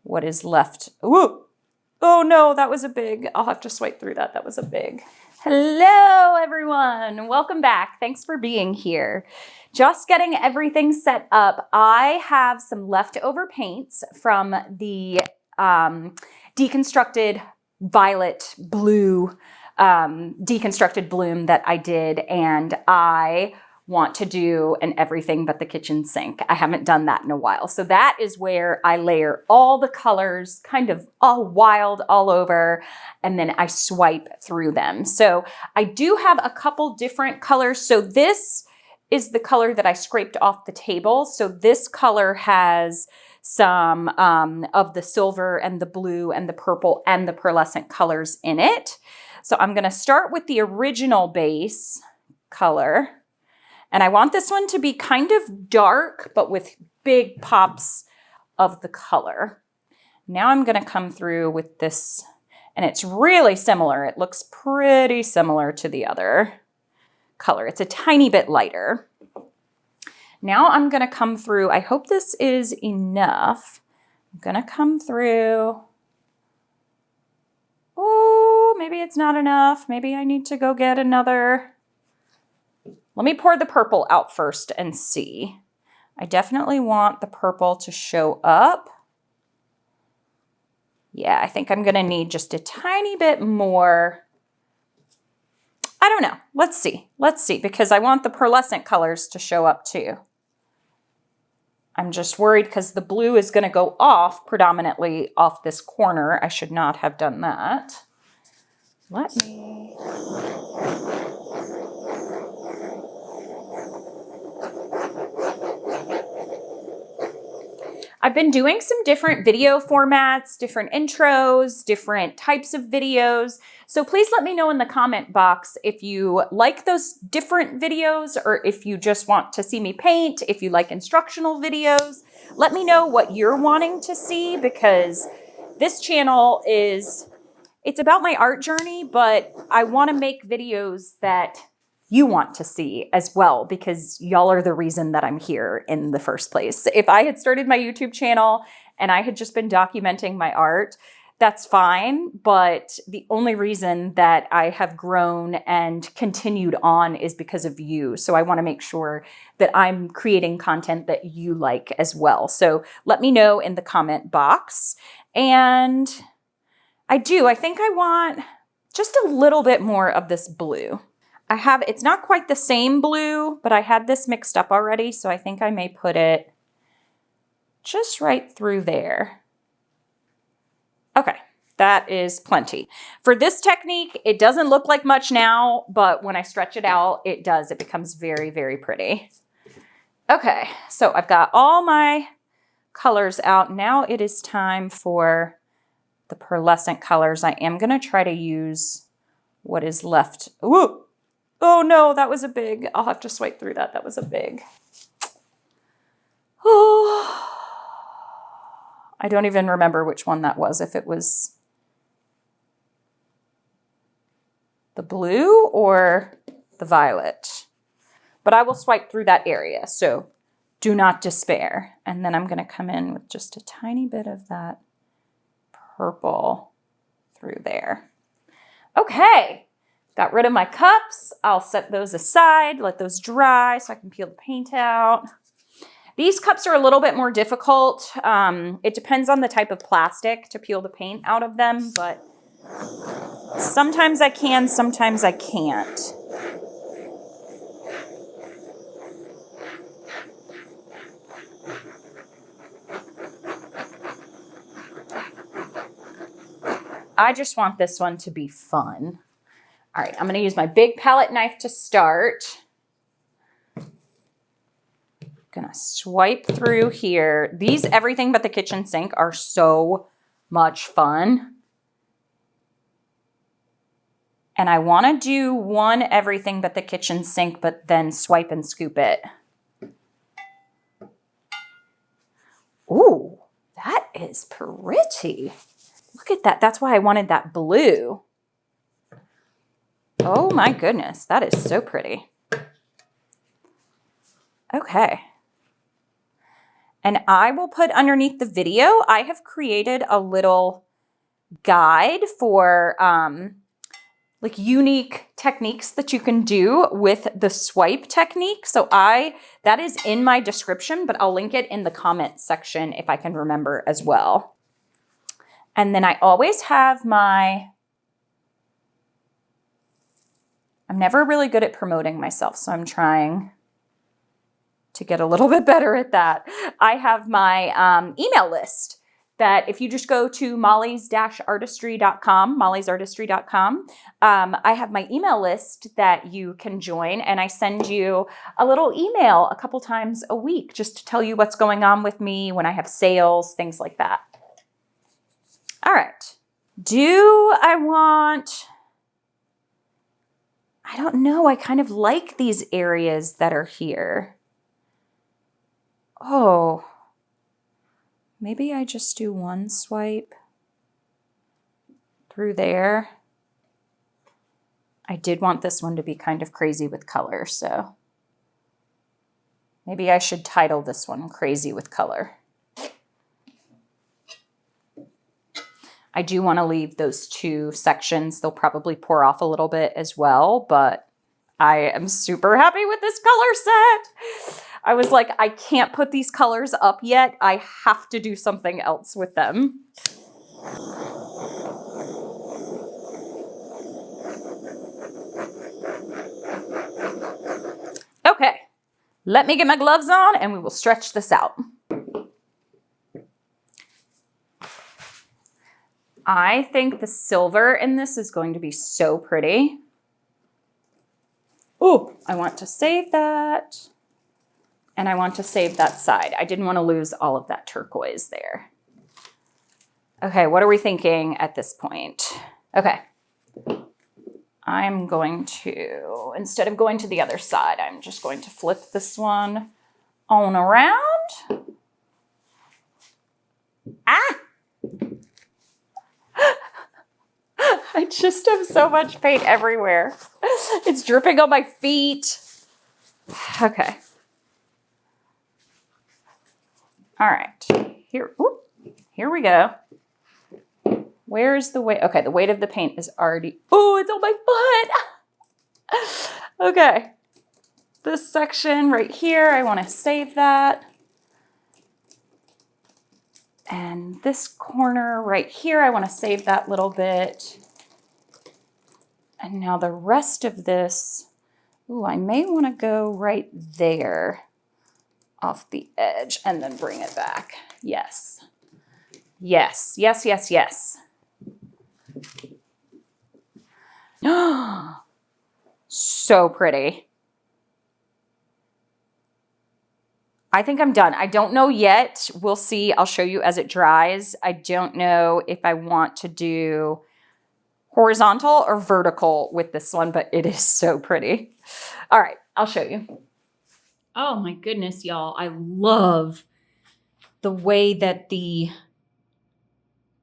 what is left. Ooh. Oh no, that was a big, I'll have to swipe through that. That was a big. Hello, everyone. Welcome back. Thanks for being here. Just getting everything set up. I have some leftover paints from the deconstructed violet blue deconstructed bloom that I did, and I want to do an everything but the kitchen sink. I haven't done that in a while. So that is where I layer all the colors kind of all wild all over, and then I swipe through them. So I do have a couple different colors. So this is the color that I scraped off the table. So this color has some of the silver and the blue and the purple and the pearlescent colors in it. So I'm gonna start with the original base color. And I want this one to be kind of dark, but with big pops of the color. Now I'm gonna come through with this, and it's really similar. It looks pretty similar to the other color. It's a tiny bit lighter. Now I'm gonna come through, I hope this is enough. I'm gonna come through. Oh, maybe it's not enough. Maybe I need to go get another. Let me pour the purple out first and see. I definitely want the purple to show up. Yeah, I think I'm gonna need just a tiny bit more. I don't know, let's see, because I want the pearlescent colors to show up too. I'm just worried because the blue is gonna go off predominantly off this corner. I should not have done that. Let me. I've been doing some different video formats, different intros, different types of videos. So please let me know in the comment box if you like those different videos, or if you just want to see me paint, if you like instructional videos. Let me know what you're wanting to see, because this channel it's about my art journey, but I want to make videos that you want to see as well, because y'all are the reason that I'm here in the first place. If I had started my YouTube channel and I had just been documenting my art, that's fine. But the only reason that I have grown and continued on is because of you. So I want to make sure that I'm creating content that you like as well. So let me know in the comment box. And I think I want just a little bit more of this blue. It's not quite the same blue, but I had this mixed up already, so I think I may put it just right through there. Okay, that is plenty. For this technique, it doesn't look like much now, but when I stretch it out, it does. It becomes very, very pretty. Okay, so I've got all my colors out. Now it is time for the pearlescent colors. I am gonna try to use what is left. Ooh. Oh no, that was a big, I'll have to swipe through that. That was a big. Oh, I don't even remember which one that was, if it was the blue or the violet. But I will swipe through that area, so do not despair. And then I'm gonna come in with just a tiny bit of that purple through there. Okay. Got rid of my cups. I'll set those aside, let those dry so I can peel the paint out. These cups are a little bit more difficult. It depends on the type of plastic to peel the paint out of them, but sometimes I can, sometimes I can't. I just want this one to be fun. All right, I'm gonna use my big palette knife to start. Gonna swipe through here. These everything but the kitchen sink are so much fun. And I wanna do one everything but the kitchen sink, but then swipe and scoop it. Ooh, that is pretty. Look at that, that's why I wanted that blue. Oh my goodness, that is so pretty. Okay. And I will put underneath the video, I have created a little guide for like unique techniques that you can do with the swipe technique. So that is in my description, but I'll link it in the comment section if I can remember as well. And then I always have I'm never really good at promoting myself, so I'm trying to get a little bit better at that. I have my email list that if you just go to mollysartistry.com, I have my email list that you can join, and I send you a little email a couple times a week just to tell you what's going on with me, when I have sales, things like that. All right. I don't know. I kind of like these areas that are here. Oh, maybe I just do one swipe through there. I did want this one to be kind of crazy with color, so maybe I should title this one Crazy with Color. I do want to leave those two sections. They'll probably pour off a little bit as well, but I am super happy with this color set. I was like, I can't put these colors up yet. I have to do something else with them. Okay, let me get my gloves on and we will stretch this out. I think the silver in this is going to be so pretty. Oh, I want to save that. And I want to save that side. I didn't want to lose all of that turquoise there. Okay, what are we thinking at this point? Okay. I'm going to, instead of going to the other side, I'm just going to flip this one on around. Ah! I just have so much paint everywhere. It's dripping on my feet. Okay. All right. Here we go. Where's the weight? Okay, the weight of the paint is already, oh, it's on my foot. Okay. This section right here, I want to save that. And this corner right here, I want to save that little bit. And now the rest of this, ooh, I may want to go right there off the edge and then bring it back. Yes. Yes, yes, yes, yes. So pretty. I think I'm done. I don't know yet. We'll see. I'll show you as it dries. I don't know if I want to do horizontal or vertical with this one, but it is so pretty. All right, I'll show you. Oh my goodness, y'all. I love the way that the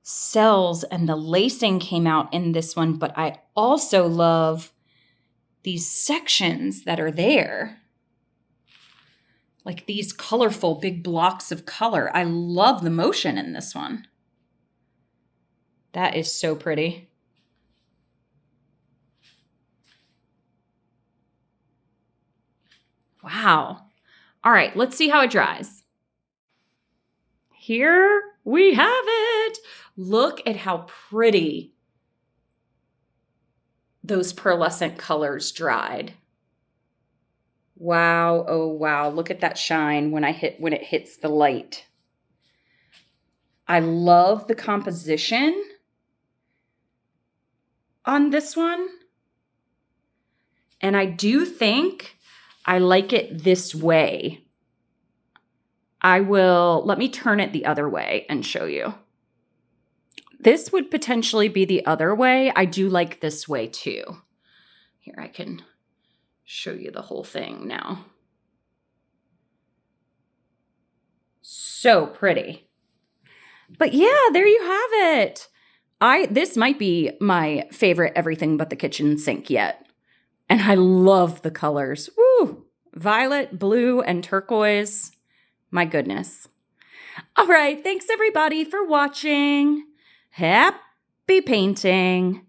cells and the lacing came out in this one, but I also love these sections that are there. Like these colorful big blocks of color. I love the motion in this one. That is so pretty. Wow. All right, let's see how it dries. Here we have it. Look at how pretty those pearlescent colors dried. Wow, oh wow, look at that shine when it hits the light. I love the composition on this one. And I do think I like it this way. Let me turn it the other way and show you. This would potentially be the other way. I do like this way too. Here, I can show you the whole thing now. So pretty. But yeah, there you have it. This might be my favorite everything but the kitchen sink yet. And I love the colors. Woo! Violet, blue, and turquoise. My goodness. All right, thanks everybody for watching. Happy painting.